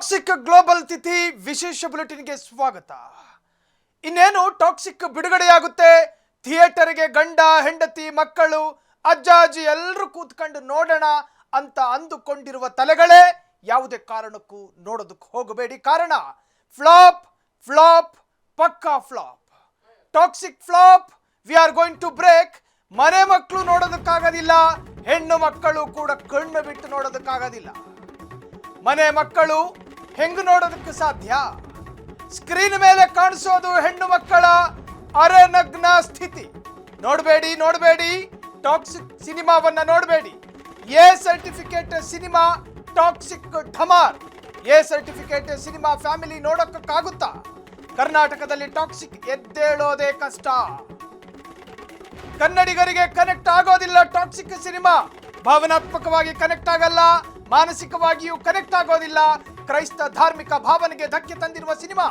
Toxic global ತಿಥಿ ವಿಶೇಷ ಬುಲೆಟಿನ್ಗೆ ಸ್ವಾಗತ. ಇನ್ನೇನು ಟಾಕ್ಸಿಕ್ ಬಿಡುಗಡೆಯಾಗುತ್ತೆ. ಥಿಯೇಟರ್ಗೆ ಗಂಡ ಹೆಂಡತಿ ಮಕ್ಕಳು ಅಜ್ಜ ಅಜ್ಜಿ ಎಲ್ಲರೂ ಕೂತ್ಕೊಂಡು ನೋಡೋಣ ಅಂತ ಅಂದುಕೊಂಡಿರುವ ತಲೆಗಳೇ ಯಾವುದೇ ಕಾರಣಕ್ಕೂ ನೋಡೋದಕ್ಕೆ ಹೋಗಬೇಡಿ. ಕಾರಣ ಫ್ಲಾಪ್ ಫ್ಲಾಪ್ ಪಕ್ಕಾ flop. Toxic flop. We are going to break. ಮನೆ ಮಕ್ಕಳು ನೋಡೋದಕ್ಕಾಗೋದಿಲ್ಲ, ಹೆಣ್ಣು ಮಕ್ಕಳು ಕೂಡ ಕಣ್ಣು ಬಿಟ್ಟು ನೋಡೋದಕ್ಕಾಗೋದಿಲ್ಲ. ಮನೆ ಮಕ್ಕಳು ಹೆಂಗ್ ನೋಡೋದಕ್ಕೆ ಸಾಧ್ಯ? ಸ್ಕ್ರೀನ್ ಮೇಲೆ ಕಾಣಿಸೋದು ಹೆಣ್ಣು ಮಕ್ಕಳ ಅರೆನಗ್ನ ಸ್ಥಿತಿ. ನೋಡಬೇಡಿ. ಟಾಕ್ಸಿಕ್ ಸಿನಿಮಾವನ್ನ ನೋಡಬೇಡಿ. ಎ ಸರ್ಟಿಫಿಕೇಟ್ ಸಿನಿಮಾ ಟಾಕ್ಸಿಕ್ ಢಮಾರ್. ಎ ಸರ್ಟಿಫಿಕೇಟ್ ಸಿನಿಮಾ ಫ್ಯಾಮಿಲಿ ನೋಡೋಕ್ಕಾಗುತ್ತಾ? ಕರ್ನಾಟಕದಲ್ಲಿ ಟಾಕ್ಸಿಕ್ ಎದ್ದೇಳೋದೇ ಕಷ್ಟ. ಕನ್ನಡಿಗರಿಗೆ ಕನೆಕ್ಟ್ ಆಗೋದಿಲ್ಲ ಟಾಕ್ಸಿಕ್ ಸಿನಿಮಾ. ಭಾವನಾತ್ಮಕವಾಗಿ ಕನೆಕ್ಟ್ ಆಗಲ್ಲ, ಮಾನಸಿಕವಾಗಿಯೂ ಕನೆಕ್ಟ್ ಆಗೋದಿಲ್ಲ. ಕ್ರೈಸ್ತ ಧಾರ್ಮಿಕ ಭಾವನೆಗೆ ಧಕ್ಕೆ ತಂದಿರುವ ಸಿನಿಮಾ.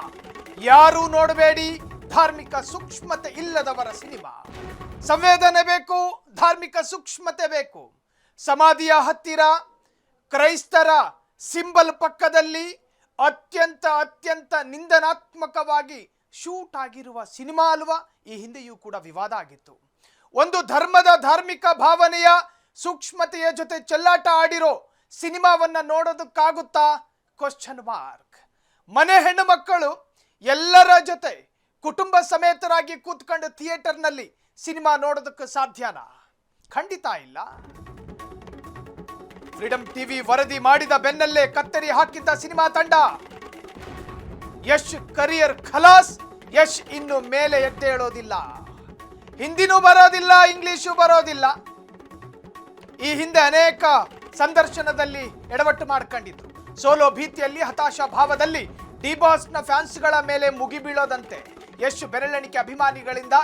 ಯಾರೂ ನೋಡಬೇಡಿ. ಧಾರ್ಮಿಕ ಸೂಕ್ಷ್ಮತೆ ಇಲ್ಲದವರ ಸಿನಿಮಾ. ಸಂವೇದನೆ ಬೇಕು, ಧಾರ್ಮಿಕ ಸೂಕ್ಷ್ಮತೆ ಬೇಕು. ಸಮಾಧಿಯ ಹತ್ತಿರ ಕ್ರೈಸ್ತರ ಸಿಂಬಲ್ ಪಕ್ಕದಲ್ಲಿ ಅತ್ಯಂತ ನಿಂದನಾತ್ಮಕವಾಗಿ ಶೂಟ್ ಆಗಿರುವ ಸಿನಿಮಾ ಅಲ್ವಾ? ಈ ಹಿಂದೆಯೂ ಕೂಡ ವಿವಾದ ಆಗಿತ್ತು. ಒಂದು ಧರ್ಮದ ಧಾರ್ಮಿಕ ಭಾವನೆಯ ಸೂಕ್ಷ್ಮತೆಯ ಜೊತೆ ಚೆಲ್ಲಾಟ ಆಡಿರೋ ಸಿನಿಮಾವನ್ನ ನೋಡೋದಕ್ಕಾಗುತ್ತಾ? Question mark. ಮನೆ ಹೆಣ್ಣು ಮಕ್ಕಳು ಎಲ್ಲರ ಜೊತೆ ಕುಟುಂಬ ಸಮೇತರಾಗಿ ಕೂತ್ಕೊಂಡು ಥಿಯೇಟರ್ನಲ್ಲಿ ಸಿನಿಮಾ ನೋಡೋದಕ್ಕೆ ಸಾಧ್ಯನಾ? ಖಂಡಿತ ಇಲ್ಲ. ಫ್ರೀಡಂ ಟಿವಿ ವರದಿ ಮಾಡಿದ ಬೆನ್ನಲ್ಲೇ ಕತ್ತರಿ ಹಾಕಿದ್ದ ಸಿನಿಮಾ ತಂಡ. ಯಶ್ ಕರಿಯರ್ ಖಲಾಸ್. ಯಶ್ ಇನ್ನು ಮೇಲೆ ಎದ್ದೇಳೋದಿಲ್ಲ. ಹಿಂದಿನೂ ಬರೋದಿಲ್ಲ, ಇಂಗ್ಲಿಷು ಬರೋದಿಲ್ಲ. ಈ ಹಿಂದೆ ಅನೇಕ ಸಂದರ್ಶನದಲ್ಲಿ ಎಡವಟ್ಟು ಮಾಡ್ಕೊಂಡಿದ್ರು. ಸೋಲೋ ಭೀತಿಯಲ್ಲಿ, ಹತಾಶಾ ಭಾವದಲ್ಲಿ ಡಿ ಬಾಸ್ನ ಫ್ಯಾನ್ಸ್ಗಳ ಮೇಲೆ ಮುಗಿ ಬೀಳೋದಂತೆ. ಯಶ್ ಬೆರಳೆಣಿಕೆ ಅಭಿಮಾನಿಗಳಿಂದ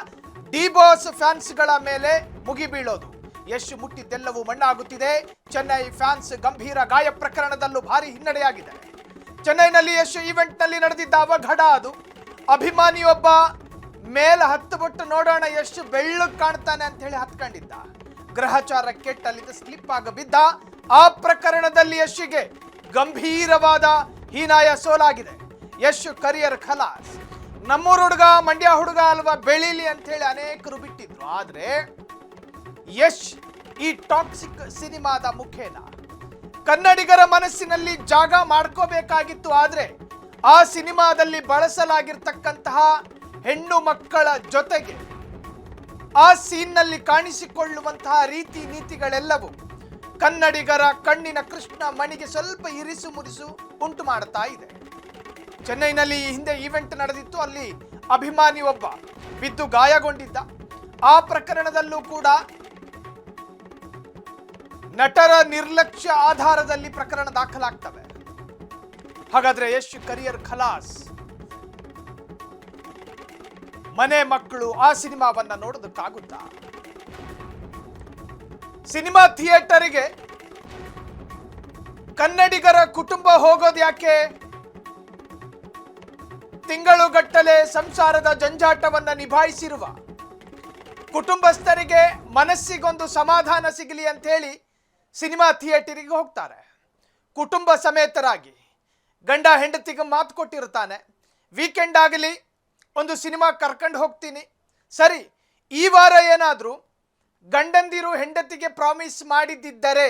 ಡಿ ಬಾಸ್ ಫ್ಯಾನ್ಸ್ಗಳ ಮೇಲೆ ಮುಗಿ ಬೀಳೋದು. ಯಶ್ ಮುಟ್ಟಿದ್ದೆಲ್ಲವೂ ಮಣ್ಣಾಗುತ್ತಿದೆ. ಚೆನ್ನೈ ಫ್ಯಾನ್ಸ್ ಗಂಭೀರ ಗಾಯ ಪ್ರಕರಣದಲ್ಲೂ ಭಾರಿ ಹಿನ್ನಡೆಯಾಗಿದೆ. ಚೆನ್ನೈನಲ್ಲಿ ಯಶ್ ಈವೆಂಟ್ನಲ್ಲಿ ನಡೆದಿದ್ದ ಅವಘಡ ಅದು. ಅಭಿಮಾನಿಯೊಬ್ಬ ಮೇಲೆ ಹತ್ತುಬಿಟ್ಟು ನೋಡೋಣ ಎಷ್ಟು ಬೆಳ್ಳಗೆ ಕಾಣ್ತಾನೆ ಅಂತ ಹೇಳಿ ಹತ್ಕೊಂಡಿದ್ದ. ಗ್ರಹಚಾರ ಕೆಟ್ಟಲ್ಲಿದ್ದ ಸ್ಲಿಪ್ ಆಗ ಬಿದ್ದ. ಆ ಪ್ರಕರಣದಲ್ಲಿ ಯಶ್ಗೆ ಗಂಭೀರವಾದ ಹೀನಾಯ ಸೋಲಾಗಿದೆ. ಯಶ್ ಕರಿಯರ್ ಖಲಾಸ್. ನಮ್ಮೂರು ಹುಡುಗ, ಮಂಡ್ಯ ಹುಡುಗ ಅಲ್ವಾ, ಬೆಳೀಲಿ ಅಂತ ಹೇಳಿ ಅನೇಕರು ಬಿಟ್ಟಿದ್ರು. ಆದ್ರೆ ಯಶ್ ಈ ಟಾಕ್ಸಿಕ್ ಸಿನಿಮಾದ ಮುಖೇನ ಕನ್ನಡಿಗರ ಮನಸ್ಸಿನಲ್ಲಿ ಜಾಗ ಮಾಡ್ಕೋಬೇಕಾಗಿತ್ತು. ಆದ್ರೆ ಆ ಸಿನಿಮಾದಲ್ಲಿ ಬಳಸಲಾಗಿರ್ತಕ್ಕಂತಹ ಹೆಣ್ಣು ಮಕ್ಕಳ ಜೊತೆಗೆ ಆ ಸೀನ್ನಲ್ಲಿ ಕಾಣಿಸಿಕೊಳ್ಳುವಂತಹ ರೀತಿ ನೀತಿಗಳೆಲ್ಲವೂ ಕನ್ನಡಿಗರ ಕಣ್ಣಿನ ಕೃಷ್ಣ ಮಣಿಗೆ ಸ್ವಲ್ಪ ಇರಿಸು ಮುರಿಸು ಉಂಟು ಮಾಡ್ತಾ ಇದೆ. ಚೆನ್ನೈನಲ್ಲಿ ಈ ಹಿಂದೆ ಈವೆಂಟ್ ನಡೆದಿತ್ತು. ಅಲ್ಲಿ ಅಭಿಮಾನಿ ಒಬ್ಬ ಬಿದ್ದು ಗಾಯಗೊಂಡಿದ್ದ. ಆ ಪ್ರಕರಣದಲ್ಲೂ ಕೂಡ ನಟರ ನಿರ್ಲಕ್ಷ್ಯ ಆಧಾರದಲ್ಲಿ ಪ್ರಕರಣ ದಾಖಲಾಗ್ತವೆ. ಹಾಗಾದ್ರೆ ಯಶ್ ಕರಿಯರ್ ಖಲಾಸ್. ಮನೆ ಮಕ್ಕಳು ಆ ಸಿನಿಮಾವನ್ನ ನೋಡೋದಕ್ಕಾಗುತ್ತಾ? ಸಿನಿಮಾ ಥಿಯೇಟರ್ಗೆ ಕನ್ನಡಿಗರ ಕುಟುಂಬ ಹೋಗೋದು ಯಾಕೆ? ತಿಂಗಳುಗಟ್ಟಲೆ ಸಂಸಾರದ ಜಂಜಾಟವನ್ನ ನಿಭಾಯಿಸಿರುವ ಕುಟುಂಬಸ್ಥರಿಗೆ ಮನಸ್ಸಿಗೊಂದು ಸಮಾಧಾನ ಸಿಗಲಿ ಅಂತ ಹೇಳಿ ಸಿನಿಮಾ ಥಿಯೇಟರಿಗೆ ಹೋಗ್ತಾರೆ. ಕುಟುಂಬ ಸಮೇತರಾಗಿ ಗಂಡ ಹೆಂಡತಿಗೆ ಮಾತು ಕೊಟ್ಟಿರ್ತಾನೆ, ವೀಕೆಂಡ್ ಆಗಲಿ ಒಂದು ಸಿನಿಮಾ ಕರ್ಕೊಂಡು ಹೋಗ್ತೀನಿ. ಸರಿ, ಈ ವಾರ ಏನಾದರೂ ಗಂಡಂದಿರು ಹೆಂಡತಿಗೆ ಪ್ರಾಮಿಸ್ ಮಾಡಿದ್ದರೆ,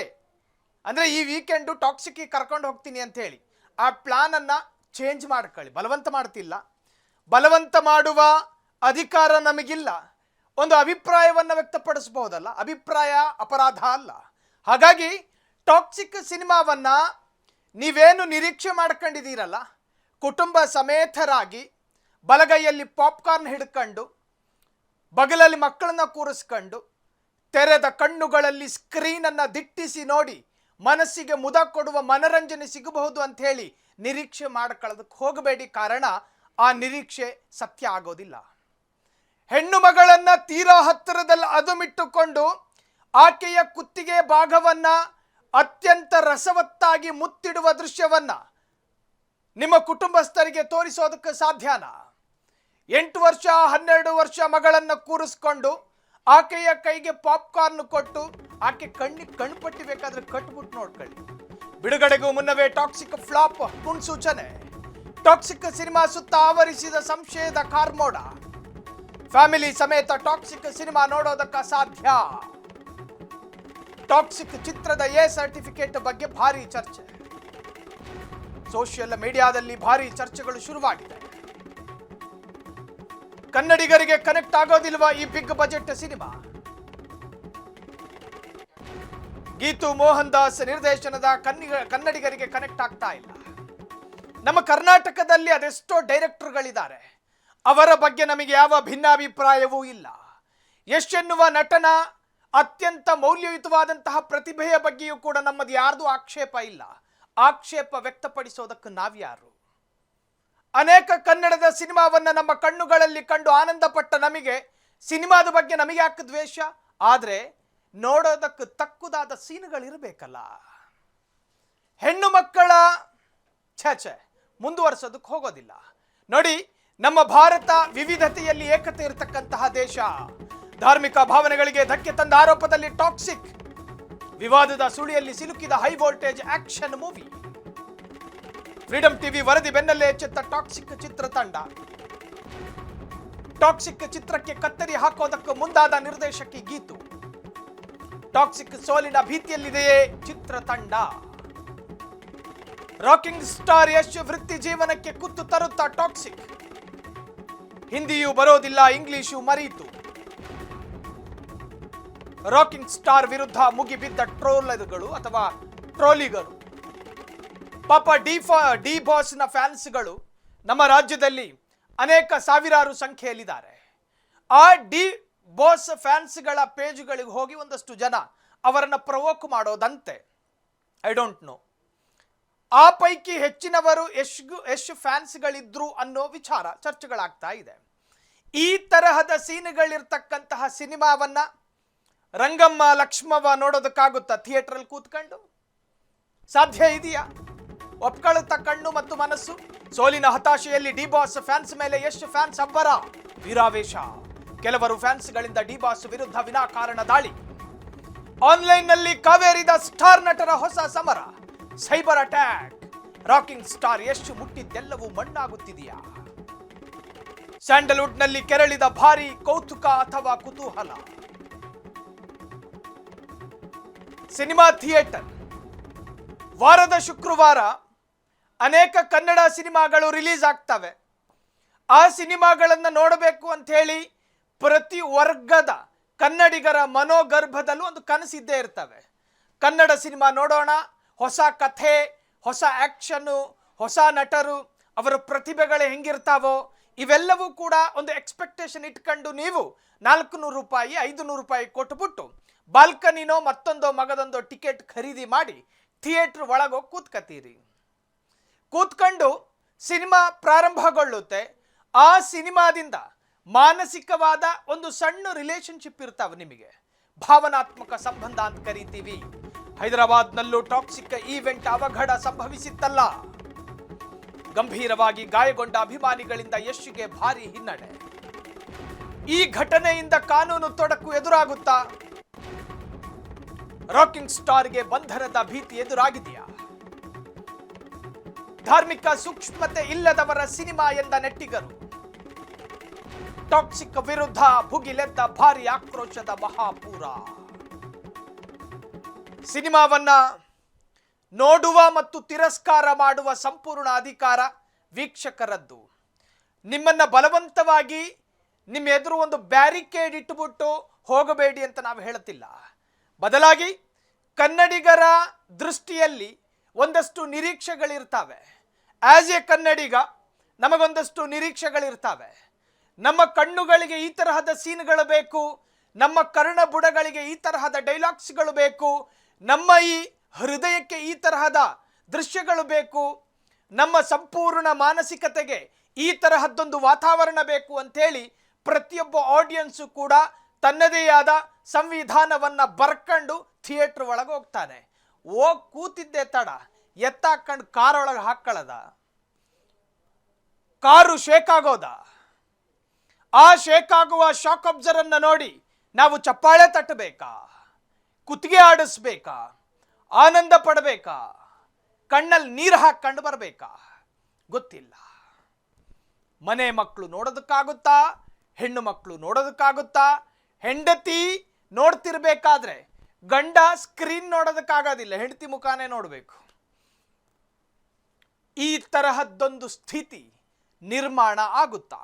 ಅಂದರೆ ಈ ವೀಕೆಂಡು ಟಾಕ್ಸಿಕ್ಗೆ ಕರ್ಕೊಂಡು ಹೋಗ್ತೀನಿ ಅಂತ ಹೇಳಿ ಆ ಪ್ಲಾನನ್ನು ಚೇಂಜ್ ಮಾಡ್ಕೊಳ್ಳಿ. ಬಲವಂತ ಮಾಡ್ತಿಲ್ಲ, ಬಲವಂತ ಮಾಡುವ ಅಧಿಕಾರ ನಮಗಿಲ್ಲ. ಒಂದು ಅಭಿಪ್ರಾಯವನ್ನು ವ್ಯಕ್ತಪಡಿಸಬಹುದಲ್ಲ. ಅಭಿಪ್ರಾಯ ಅಪರಾಧ ಅಲ್ಲ. ಹಾಗಾಗಿ ಟಾಕ್ಸಿಕ್ ಸಿನಿಮಾವನ್ನು ನೀವೇನು ನಿರೀಕ್ಷೆ ಮಾಡ್ಕೊಂಡಿದ್ದೀರಲ್ಲ, ಕುಟುಂಬ ಸಮೇತರಾಗಿ ಬಲಗೈಯಲ್ಲಿ ಪಾಪ್ಕಾರ್ನ್ ಹಿಡ್ಕೊಂಡು ಬಗಲಲ್ಲಿ ಮಕ್ಕಳನ್ನ ಕೂರಿಸ್ಕೊಂಡು ತೆರೆದ ಕಣ್ಣುಗಳಲ್ಲಿ ಸ್ಕ್ರೀನನ್ನು ದಿಟ್ಟಿಸಿ ನೋಡಿ ಮನಸ್ಸಿಗೆ ಮುದ ಕೊಡುವ ಮನರಂಜನೆ ಸಿಗಬಹುದು ಅಂತ ಹೇಳಿ ನಿರೀಕ್ಷೆ ಮಾಡ್ಕೊಳ್ಳೋದಕ್ಕೆ ಹೋಗಬೇಡಿ. ಕಾರಣ ಆ ನಿರೀಕ್ಷೆ ಸತ್ಯ ಆಗೋದಿಲ್ಲ. ಹೆಣ್ಣು ಮಗಳನ್ನ ತೀರಾ ಹತ್ತಿರದಲ್ಲಿ ಅದುಮಿಟ್ಟುಕೊಂಡು ಆಕೆಯ ಕುತ್ತಿಗೆ ಭಾಗವನ್ನ ಅತ್ಯಂತ ರಸವತ್ತಾಗಿ ಮುತ್ತಿಡುವ ದೃಶ್ಯವನ್ನ ನಿಮ್ಮ ಕುಟುಂಬಸ್ಥರಿಗೆ ತೋರಿಸೋದಕ್ಕೆ ಸಾಧ್ಯನಾ? 8 ವರ್ಷ 12 ವರ್ಷ ಮಗಳನ್ನು ಕೂರಿಸ್ಕೊಂಡು ಆಕೆಯ ಕೈಗೆ ಪಾಪ್ಕಾರ್ನ್ ಕೊಟ್ಟು ಆಕೆ ಕಣ್ಣಿಗೆ ಕಣ್ಪಟ್ಟಿ ಬೇಕಾದ್ರೆ ಕಟ್ಬಿಟ್ಟು ನೋಡ್ಕೊಳ್ಳಿ. ಬಿಡುಗಡೆಗೂ ಮುನ್ನವೇ ಟಾಕ್ಸಿಕ್ ಫ್ಲಾಪ್ ಮುನ್ಸೂಚನೆ. ಟಾಕ್ಸಿಕ್ ಸಿನಿಮಾ ಸುತ್ತ ಆವರಿಸಿದ ಸಂಶಯದ ಕಾರ್ಮೋಡ. ಫ್ಯಾಮಿಲಿ ಸಮೇತ ಟಾಕ್ಸಿಕ್ ಸಿನಿಮಾ ನೋಡೋದಕ್ಕ ಸಾಧ್ಯ. ಟಾಕ್ಸಿಕ್ ಚಿತ್ರದ ಎ ಸರ್ಟಿಫಿಕೇಟ್ ಬಗ್ಗೆ ಭಾರಿ ಚರ್ಚೆ. ಸೋಷಿಯಲ್ ಮೀಡಿಯಾದಲ್ಲಿ ಭಾರಿ ಚರ್ಚೆಗಳು ಶುರುವಾಗಿದೆ. ಕನ್ನಡಿಗರಿಗೆ ಕನೆಕ್ಟ್ ಆಗೋದಿಲ್ವಾ ಈ big budget cinema? Geethu Mohan Das ನಿರ್ದೇಶನದ ಕನ್ನಡಿಗರಿಗೆ ಕನೆಕ್ಟ್ ಆಗ್ತಾ ಇಲ್ಲ. ನಮ್ಮ ಕರ್ನಾಟಕದಲ್ಲಿ ಅದೆಷ್ಟೋ ಡೈರೆಕ್ಟರ್ಗಳಿದ್ದಾರೆ, ಅವರ ಬಗ್ಗೆ ನಮಗೆ ಯಾವ ಭಿನ್ನಾಭಿಪ್ರಾಯವೂ ಇಲ್ಲ. ಯಶ್ ಎನ್ನುವ ನಟನ ಅತ್ಯಂತ ಮೌಲ್ಯಯುತವಾದಂತಹ ಪ್ರತಿಭೆಯ ಬಗ್ಗೆಯೂ ಕೂಡ ನಮ್ಮದು ಯಾರ್ದು ಆಕ್ಷೇಪ ಇಲ್ಲ. ಆಕ್ಷೇಪ ವ್ಯಕ್ತಪಡಿಸೋದಕ್ಕೆ ನಾವ್ಯಾರು? ಅನೇಕ ಕನ್ನಡದ ಸಿನಿಮಾವನ್ನ ನಮ್ಮ ಕಣ್ಣುಗಳಲ್ಲಿ ಕಂಡು ಆನಂದ ಪಟ್ಟ ನಮಗೆ ಸಿನಿಮಾದ ಬಗ್ಗೆ ನಮಗೆ ಯಾಕೆ ದ್ವೇಷ? ಆದ್ರೆ ನೋಡೋದಕ್ಕೆ ತಕ್ಕುದಾದ ಸೀನುಗಳಿರಬೇಕಲ್ಲ. ಹೆಣ್ಣು ಮಕ್ಕಳ ಛೆ ಮುಂದುವರಿಸೋದಕ್ಕೆ ಹೋಗೋದಿಲ್ಲ. ನೋಡಿ, ನಮ್ಮ ಭಾರತ ವಿವಿಧತೆಯಲ್ಲಿ ಏಕತೆ ಇರತಕ್ಕಂತಹ ದೇಶ. ಧಾರ್ಮಿಕ ಭಾವನೆಗಳಿಗೆ ಧಕ್ಕೆ ತಂದ ಆರೋಪದಲ್ಲಿ ಟಾಕ್ಸಿಕ್ ವಿವಾದದ ಸುಳಿಯಲ್ಲಿ ಸಿಲುಕಿದ high voltage action movie. Freedom TV ವರದಿ ಬೆನ್ನಲ್ಲೇ ಎಚ್ಚೆತ್ತ ಟಾಕ್ಸಿಕ್ ಚಿತ್ರತಂಡ. ಟಾಕ್ಸಿಕ್ ಚಿತ್ರಕ್ಕೆ ಕತ್ತರಿ ಹಾಕೋದಕ್ಕೆ ಮುಂದಾದ ನಿರ್ದೇಶಕಿ ಗೀತು. ಟಾಕ್ಸಿಕ್ ಸೋಲಿನ ಭೀತಿಯಲ್ಲಿದೆಯೇ ಚಿತ್ರತಂಡ. ರಾಕಿಂಗ್ ಸ್ಟಾರ್ ಯಶ್ ವೃತ್ತಿ ಜೀವನಕ್ಕೆ ಕುತ್ತು ತರುತ್ತಾ ಟಾಕ್ಸಿಕ್. ಹಿಂದಿಯೂ ಬರೋದಿಲ್ಲ, ಇಂಗ್ಲಿಷು ಮರೀತು. ರಾಕಿಂಗ್ ಸ್ಟಾರ್ ವಿರುದ್ಧ ಮುಗಿಬಿದ್ದ ಟ್ರೋಲರ್ಗಳು ಅಥವಾ ಟ್ರೋಲಿಗರು. ಪಾಪ ಡಿ ಬಾಸ್ನ ಫ್ಯಾನ್ಸ್ಗಳು ನಮ್ಮ ರಾಜ್ಯದಲ್ಲಿ ಅನೇಕ ಸಾವಿರಾರು ಸಂಖ್ಯೆಯಲ್ಲಿದ್ದಾರೆ. ಆ ಡಿ ಬಾಸ್ ಫ್ಯಾನ್ಸ್ಗಳ ಪೇಜ್ಗಳಿಗೆ ಹೋಗಿ ಒಂದಷ್ಟು ಜನ ಅವರನ್ನು ಪ್ರವೋಕ್ ಮಾಡೋದಂತೆ. I don't know. ಆ ಪೈಕಿ ಹೆಚ್ಚಿನವರು ಯಶ್ ಫ್ಯಾನ್ಸ್ಗಳಿದ್ರು ಅನ್ನೋ ವಿಚಾರ ಚರ್ಚೆಗಳಾಗ್ತಾ ಇದೆ. ಈ ತರಹದ ಸೀನ್ಗಳಿರ್ತಕ್ಕಂತಹ ಸಿನಿಮಾವನ್ನ ರಂಗಮ್ಮ ಲಕ್ಷ್ಮವ್ವ ನೋಡೋದಕ್ಕಾಗುತ್ತಾ ಥಿಯೇಟರ್ ಕೂತ್ಕೊಂಡು? ಸಾಧ್ಯ ಇದೆಯಾ? ಒಪ್ಕೊಳ್ಳುತ್ತಾ ಕಣ್ಣು ಮತ್ತು ಮನಸ್ಸು? ಸೋಲಿನ ಹತಾಶೆಯಲ್ಲಿ ಡಿ ಬಾಸ್ ಫ್ಯಾನ್ಸ್ ಮೇಲೆ ಯಶ್ ಫ್ಯಾನ್ಸ್ ಅಬ್ಬರ, ವೀರಾವೇಶ. ಕೆಲವರು ಫ್ಯಾನ್ಸ್ಗಳಿಂದ ಡಿ ಬಾಸ್ ವಿರುದ್ಧ ವಿನಾಕಾರಣ ದಾಳಿ. ಆನ್ಲೈನ್ನಲ್ಲಿ ಕಾವೇರಿದ ಸ್ಟಾರ್ ನಟರ ಹೊಸ ಸಮರ, cyber attack. Rocking star Yash ಮುಟ್ಟಿದ್ದೆಲ್ಲವೂ ಮಣ್ಣಾಗುತ್ತಿದೆಯಾ? ಸ್ಯಾಂಡಲ್ವುಡ್ನಲ್ಲಿ ಕೆರಳಿದ ಭಾರಿ ಕೌತುಕ ಅಥವಾ ಕುತೂಹಲ. Cinema theatre. ವಾರದ ಶುಕ್ರವಾರ ಅನೇಕ ಕನ್ನಡ ಸಿನಿಮಾಗಳು ರಿಲೀಸ್ ಆಗ್ತವೆ. ಆ ಸಿನಿಮಾಗಳನ್ನು ನೋಡಬೇಕು ಅಂತ ಹೇಳಿ ಪ್ರತಿ ವರ್ಗದ ಕನ್ನಡಿಗರ ಮನೋಗರ್ಭದಲ್ಲೂ ಒಂದು ಕನಸಿದ್ದೇ ಇರ್ತವೆ. ಕನ್ನಡ ಸಿನಿಮಾ ನೋಡೋಣ, ಹೊಸ ಕಥೆ, ಹೊಸ ಆಕ್ಷನ್ನು, ಹೊಸ ನಟರು, ಅವರ ಪ್ರತಿಭೆಗಳು ಹೆಂಗಿರ್ತಾವೋ ಇವೆಲ್ಲವೂ ಕೂಡ ಒಂದು ಎಕ್ಸ್ಪೆಕ್ಟೇಷನ್ ಇಟ್ಕೊಂಡು ನೀವು 400 ರೂಪಾಯಿ 500 ರೂಪಾಯಿ ಕೊಟ್ಟುಬಿಟ್ಟು ಬಾಲ್ಕನಿನೋ ಮತ್ತೊಂದೋ ಮಗದೊಂದೋ ಟಿಕೆಟ್ ಖರೀದಿ ಮಾಡಿ ಥಿಯೇಟರ್ ಒಳಗೋಗಿ ಕೂತ್ಕತ್ತೀರಿ. ಕೂತ್ಕೊಂಡು ಸಿನಿಮಾ ಪ್ರಾರಂಭಗೊಳ್ಳುತ್ತೆ. ಆ ಸಿನಿಮಾದಿಂದ ಮಾನಸಿಕವಾದ ಒಂದು ಸಣ್ಣ ರಿಲೇಶನ್ಶಿಪ್ ಇರ್ತಾವೆ ನಿಮಗೆ, ಭಾವನಾತ್ಮಕ ಸಂಬಂಧ ಅಂತ ಕರಿತೀವಿ. ಹೈದರಾಬಾದ್ನಲ್ಲೂ ಟಾಕ್ಸಿಕ್ ಈವೆಂಟ್ ಅವಘಡ ಸಂಭವಿಸಿತ್ತಲ್ಲ. ಗಂಭೀರವಾಗಿ ಗಾಯಗೊಂಡ ಅಭಿಮಾನಿಗಳಿಂದ ಯಶ್ಗೆ ಭಾರಿ ಹಿನ್ನಡೆ. ಈ ಘಟನೆಯಿಂದ ಕಾನೂನು ತೊಡಕು ಎದುರಾಗುತ್ತಾ? ರಾಕಿಂಗ್ ಸ್ಟಾರ್ಗೆ ಬಂಧನದ ಭೀತಿ ಎದುರಾಗಿದೆಯಾ? ಧಾರ್ಮಿಕ ಸೂಕ್ಷ್ಮತೆ ಇಲ್ಲದವರ ಸಿನಿಮಾ ಎಂದ ನೆಟ್ಟಿಗರು. ಟಾಕ್ಸಿಕ್ ವಿರುದ್ಧ ಭುಗಿಲೆದ್ದ ಭಾರಿ ಆಕ್ರೋಶದ ಮಹಾಪೂರ. ಸಿನಿಮಾವನ್ನ ನೋಡುವ ಮತ್ತು ತಿರಸ್ಕಾರ ಮಾಡುವ ಸಂಪೂರ್ಣ ಅಧಿಕಾರ ವೀಕ್ಷಕರದ್ದು. ನಿಮ್ಮನ್ನ ಬಲವಂತವಾಗಿ ನಿಮ್ಮ ಎದುರು ಒಂದು ಬ್ಯಾರಿಕೇಡ್ ಇಟ್ಟುಬಿಟ್ಟು ಹೋಗಬೇಡಿ ಅಂತ ನಾವು ಹೇಳುತ್ತಿಲ್ಲ. ಬದಲಾಗಿ ಕನ್ನಡಿಗರ ದೃಷ್ಟಿಯಲ್ಲಿ ಒಂದಷ್ಟು ನಿರೀಕ್ಷೆಗಳಿರ್ತವೆ. ಆಸ್ ಎ ಕನ್ನಡಿಗ ನಮಗೊಂದಷ್ಟು ನಿರೀಕ್ಷೆಗಳಿರ್ತವೆ. ನಮ್ಮ ಕಣ್ಣುಗಳಿಗೆ ಈ ತರಹದ ಸೀನ್ಗಳು ಬೇಕು, ನಮ್ಮ ಕರ್ಣಬುಡಗಳಿಗೆ ಈ ತರಹದ ಡೈಲಾಗ್ಸ್ಗಳು ಬೇಕು, ನಮ್ಮ ಈ ಹೃದಯಕ್ಕೆ ಈ ತರಹದ ದೃಶ್ಯಗಳು ಬೇಕು, ನಮ್ಮ ಸಂಪೂರ್ಣ ಮಾನಸಿಕತೆಗೆ ಈ ತರಹದ್ದೊಂದು ವಾತಾವರಣ ಬೇಕು ಅಂತೇಳಿ ಪ್ರತಿಯೊಬ್ಬ ಆಡಿಯನ್ಸು ಕೂಡ ತನ್ನದೇ ಆದ ಸಂವಿಧಾನವನ್ನ ಬರ್ಕೊಂಡು ಥಿಯೇಟರ್ ಒಳಗೆ ಹೋಗ್ತಾನೆ. ಹೋಗಿ ಕೂತಿದ್ದೆ ತಡ ಎತ್ತಾಕೊಂಡು ಕಾರೊಳಗೆ ಹಾಕೊಳ್ಳದ, ಕಾರು ಶೇಕ್ ಆಗೋದ. ಆ ಶೇಕ್ ಆಗುವ ಶಾಕ್ ಅಬ್ಸರ್ವನ್ನ ನೋಡಿ ನಾವು ಚಪ್ಪಾಳೆ ತಟ್ಟಬೇಕಾ, ಕುತ್ತಿಗೆ ಆಡಿಸ್ಬೇಕಾ, ಆನಂದ ಪಡಬೇಕಾ? ಕಣ್ಣಲ್ಲಿ ನೀರು ಹಾಕೊಂಡು ಬರಬೇಕಾ ಗೊತ್ತಿಲ್ಲ. ಮನೆ ಮಕ್ಕಳು ನೋಡೋದಕ್ಕಾಗುತ್ತಾ, ಹೆಣ್ಣು ಮಕ್ಕಳು ನೋಡೋದಕ್ಕಾಗುತ್ತಾ? ಹೆಂಡತಿ ನೋಡ್ತಿರ್ಬೇಕಾದ್ರೆ ಗಂಡ ಸ್ಕ್ರೀನ್ ನೋಡೋದಕ್ಕಾಗೋದಿಲ್ಲ, ಹೆಂಡತಿ ಮುಖಾನೇ ನೋಡಬೇಕು. ಈ ತರಹದ್ದೊಂದು ಸ್ಥಿತಿ ನಿರ್ಮಾಣ ಆಗುತ್ತಾ?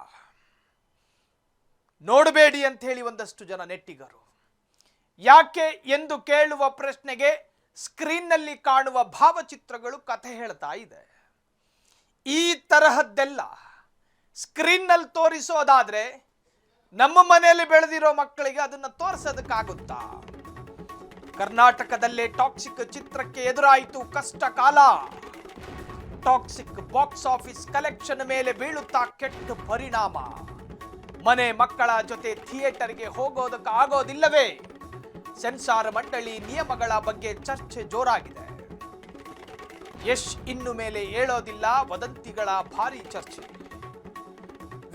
ನೋಡಬೇಡಿ ಅಂತ ಹೇಳಿ ಒಂದಷ್ಟು ಜನ ನೆಟ್ಟಿಗರು. ಯಾಕೆ ಎಂದು ಕೇಳುವ ಪ್ರಶ್ನೆಗೆ ಸ್ಕ್ರೀನ್ನಲ್ಲಿ ಕಾಣುವ ಭಾವಚಿತ್ರಗಳು ಕಥೆ ಹೇಳ್ತಾ ಇದೆ. ಈ ತರಹದ್ದೆಲ್ಲ ಸ್ಕ್ರೀನ್ನಲ್ಲಿ ತೋರಿಸೋದಾದ್ರೆ ನಮ್ಮ ಮನೆಯಲ್ಲಿ ಬೆಳೆದಿರೋ ಮಕ್ಕಳಿಗೆ ಅದನ್ನು ತೋರಿಸೋದಕ್ಕಾಗುತ್ತಾ? ಕರ್ನಾಟಕದಲ್ಲೇ ಟಾಕ್ಸಿಕ್ ಚಿತ್ರಕ್ಕೆ ಎದುರಾಯಿತು ಕಷ್ಟ ಕಾಲ. ಟಾಕ್ಸಿಕ್ ಬಾಕ್ಸ್ ಆಫೀಸ್ ಕಲೆಕ್ಷನ್ ಮೇಲೆ ಬೀಳುತ್ತಾ ಕೆಟ್ಟ ಪರಿಣಾಮ. ಮನೆ ಮಕ್ಕಳ ಜೊತೆ ಥಿಯೇಟರ್ಗೆ ಹೋಗೋದಕ್ಕೆ ಆಗೋದಿಲ್ಲವೇ? ಸೆನ್ಸಾರ್ ಮಂಡಳಿ ನಿಯಮಗಳ ಬಗ್ಗೆ ಚರ್ಚೆ ಜೋರಾಗಿದೆ. ಯಶ್ ಇನ್ನು ಮೇಲೆ ಹೇಳೋದಿಲ್ಲ, ವದಂತಿಗಳ ಭಾರಿ ಚರ್ಚೆ.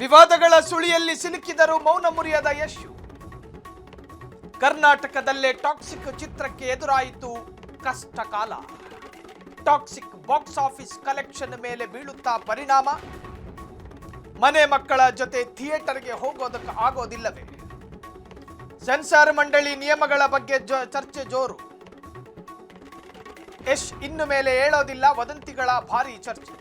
ವಿವಾದಗಳ ಸುಳಿಯಲ್ಲಿ ಸಿಲುಕಿದರೂ ಮೌನ ಮುರಿಯದ ಯಶ್. ಕರ್ನಾಟಕದಲ್ಲೇ ಟಾಕ್ಸಿಕ್ ಚಿತ್ರಕ್ಕೆ ಎದುರಾಯಿತು ಕಷ್ಟ ಕಾಲ. ಟಾಕ್ಸಿಕ್ ಬಾಕ್ಸ್ ಆಫೀಸ್ ಕಲೆಕ್ಷನ್ ಮೇಲೆ ಬೀಳುತ್ತಾ ಪರಿಣಾಮ. ಮನೆ ಮಕ್ಕಳ ಜೊತೆ ಥಿಯೇಟರ್ಗೆ ಹೋಗೋದಕ್ಕೆ ಆಗೋದಿಲ್ಲವೇ? ಸೆನ್ಸಾರ್ ಮಂಡಳಿ ನಿಯಮಗಳ ಬಗ್ಗೆ ಚರ್ಚೆ ಜೋರು. ಯಶ್ ಇನ್ನು ಮೇಲೆ ಹೇಳೋದಿಲ್ಲ, ವದಂತಿಗಳ ಭಾರಿ ಚರ್ಚೆ.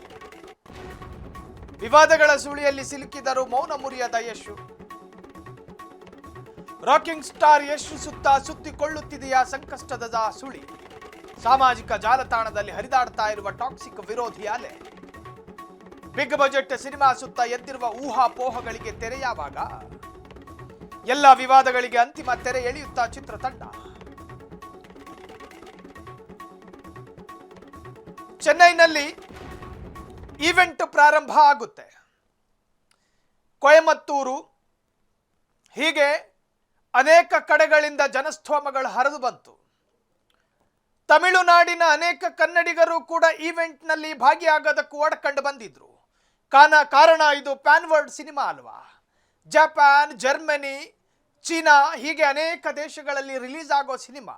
ವಿವಾದಗಳ ಸುಳಿಯಲ್ಲಿ ಸಿಲುಕಿದರೂ ಮೌನ ಮುರಿಯದ ಯಶ್. ರಾಕಿಂಗ್ ಸ್ಟಾರ್ ಯಶ್ ಸುತ್ತ ಸುತ್ತಿಕೊಳ್ಳುತ್ತಿದೆಯಾ ಸಂಕಷ್ಟದ ಸುಳಿ? ಸಾಮಾಜಿಕ ಜಾಲತಾಣದಲ್ಲಿ ಹರಿದಾಡ್ತಾ ಇರುವ ಟಾಕ್ಸಿಕ್ ವಿರೋಧಿ ಅಲೆ. ಬಿಗ್ ಬಜೆಟ್ ಸಿನಿಮಾ ಸುತ್ತ ಎದ್ದಿರುವ ಊಹಾಪೋಹಗಳಿಗೆ ತೆರೆ ಯಾವಾಗ? ಎಲ್ಲ ವಿವಾದಗಳಿಗೆ ಅಂತಿಮ ತೆರೆ ಎಳೆಯುತ್ತಾ ಚಿತ್ರತಂಡ. ಚೆನ್ನೈನಲ್ಲಿ ಈವೆಂಟ್ ಪ್ರಾರಂಭ ಆಗುತ್ತೆ. ಕೊಯಮತ್ತೂರು, ಹೀಗೆ ಅನೇಕ ಕಡೆಗಳಿಂದ ಜನಸ್ತೋಮಗಳು ಹರಿದು ಬಂತು. ತಮಿಳುನಾಡಿನ ಅನೇಕ ಕನ್ನಡಿಗರು ಕೂಡ ಈವೆಂಟ್ನಲ್ಲಿ ಭಾಗಿಯಾಗೋದಕ್ಕೂ ಓಡ್ಕೊಂಡು ಬಂದಿದ್ರು. ಕಾರಣ ಇದು ಪ್ಯಾನ್ ವರ್ಲ್ಡ್ ಸಿನಿಮಾ ಅಲ್ವಾ. ಜಪಾನ್, ಜರ್ಮನಿ, ಚೀನಾ, ಹೀಗೆ ಅನೇಕ ದೇಶಗಳಲ್ಲಿ ರಿಲೀಸ್ ಆಗೋ ಸಿನಿಮಾ.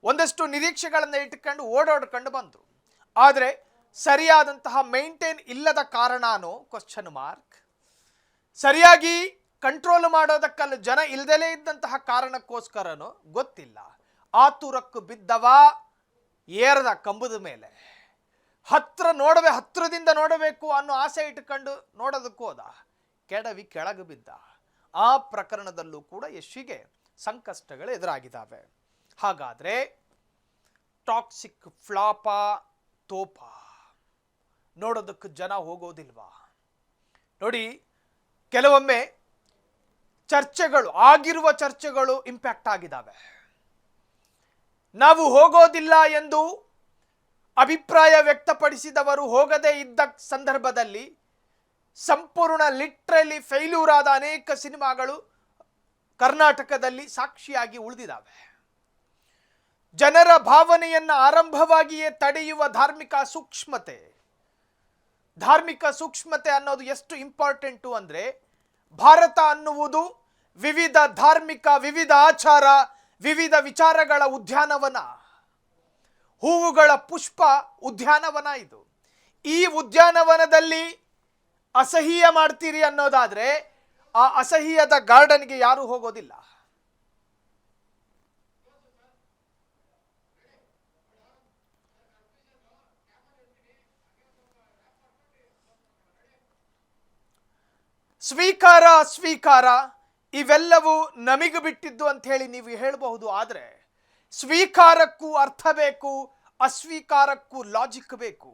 ಒಂದಷ್ಟು ನಿರೀಕ್ಷೆಗಳನ್ನು ಇಟ್ಕೊಂಡು ಓಡೋಡ್ಕೊಂಡು ಬಂದರು. ಆದರೆ ಸರಿಯಾದಂತಹ ಮೇಂಟೈನ್ ಇಲ್ಲದ ಕಾರಣನೋ ಕ್ವಶನ್ ಮಾರ್ಕ್. ಸರಿಯಾಗಿ ಕಂಟ್ರೋಲ್ ಮಾಡೋದಕ್ಕಲ್ಲ, ಜನ ಇಲ್ದಲೇ ಇದ್ದಂತಹ ಕಾರಣಕ್ಕೋಸ್ಕರನೋ ಗೊತ್ತಿಲ್ಲ. ಆತುರಕ್ಕೆ ಬಿದ್ದವ ಏರದ ಕಂಬದ ಮೇಲೆ. ಹತ್ರದಿಂದ ನೋಡಬೇಕು ಅನ್ನೋ ಆಸೆ ಇಟ್ಕೊಂಡು ನೋಡೋದಕ್ಕೆ ಹೋದ, ಕೆಡವಿ ಕೆಳಗೆ ಬಿದ್ದ. ಆ ಪ್ರಕರಣದಲ್ಲೂ ಕೂಡ ಯಶ್ಗೆ ಸಂಕಷ್ಟಗಳು ಎದುರಾಗಿದ್ದಾವೆ. ಹಾಗಾದ್ರೆ ಟಾಕ್ಸಿಕ್ ಫ್ಲಾಪ ತೋಪ ನೋಡೋದಕ್ಕೆ ಜನ ಹೋಗೋದಿಲ್ವಾ? ನೋಡಿ, ಕೆಲವೊಮ್ಮೆ ಆಗಿರುವ ಚರ್ಚೆಗಳು ಇಂಪ್ಯಾಕ್ಟ್ ಆಗಿದ್ದಾವೆ. ನಾವು ಹೋಗೋದಿಲ್ಲ ಎಂದು ಅಭಿಪ್ರಾಯ ವ್ಯಕ್ತಪಡಿಸಿದವರು ಹೋಗದೇ ಇದ್ದ ಸಂದರ್ಭದಲ್ಲಿ ಸಂಪೂರ್ಣ ಲಿಟ್ರಲಿ ಫೇಲ್ಯೂರ್ ಆದ ಅನೇಕ ಸಿನಿಮಾಗಳು ಕರ್ನಾಟಕದಲ್ಲಿ ಸಾಕ್ಷಿಯಾಗಿ ಉಳಿದಿದ್ದಾವೆ. ಜನರ ಭಾವನೆಯನ್ನು ಆರಂಭವಾಗಿಯೇ ತಡೆಯುವ ಧಾರ್ಮಿಕ ಸೂಕ್ಷ್ಮತೆ ಅನ್ನೋದು ಎಷ್ಟು ಇಂಪಾರ್ಟೆಂಟು ಅಂದರೆ, ಭಾರತ ಅನ್ನುವುದು ವಿವಿಧ ಧಾರ್ಮಿಕ, ವಿವಿಧ ಆಚಾರ, ವಿವಿಧ ವಿಚಾರಗಳ ಉದ್ಯಾನವನ, ಹೂವುಗಳ ಪುಷ್ಪ ಉದ್ಯಾನವನ. ಇದು ಈ ಉದ್ಯಾನವನದಲ್ಲಿ ಅಸಹ್ಯ ಮಾಡ್ತೀರಿ ಅನ್ನೋದಾದ್ರೆ ಆ ಅಸಹ್ಯದ ಗಾರ್ಡನ್ಗೆ ಯಾರು ಹೋಗೋದಿಲ್ಲ. ಸ್ವೀಕಾರ ಇವೆಲ್ಲವೂ ನಮಗೆ ಬಿಟ್ಟಿದ್ದು ಅಂತ ಹೇಳಿ ನೀವು ಹೇಳಬಹುದು. ಆದರೆ ಸ್ವೀಕಾರಕ್ಕೂ ಅರ್ಥ ಬೇಕು, ಅಸ್ವೀಕಾರಕ್ಕೂ ಲಾಜಿಕ್ ಬೇಕು.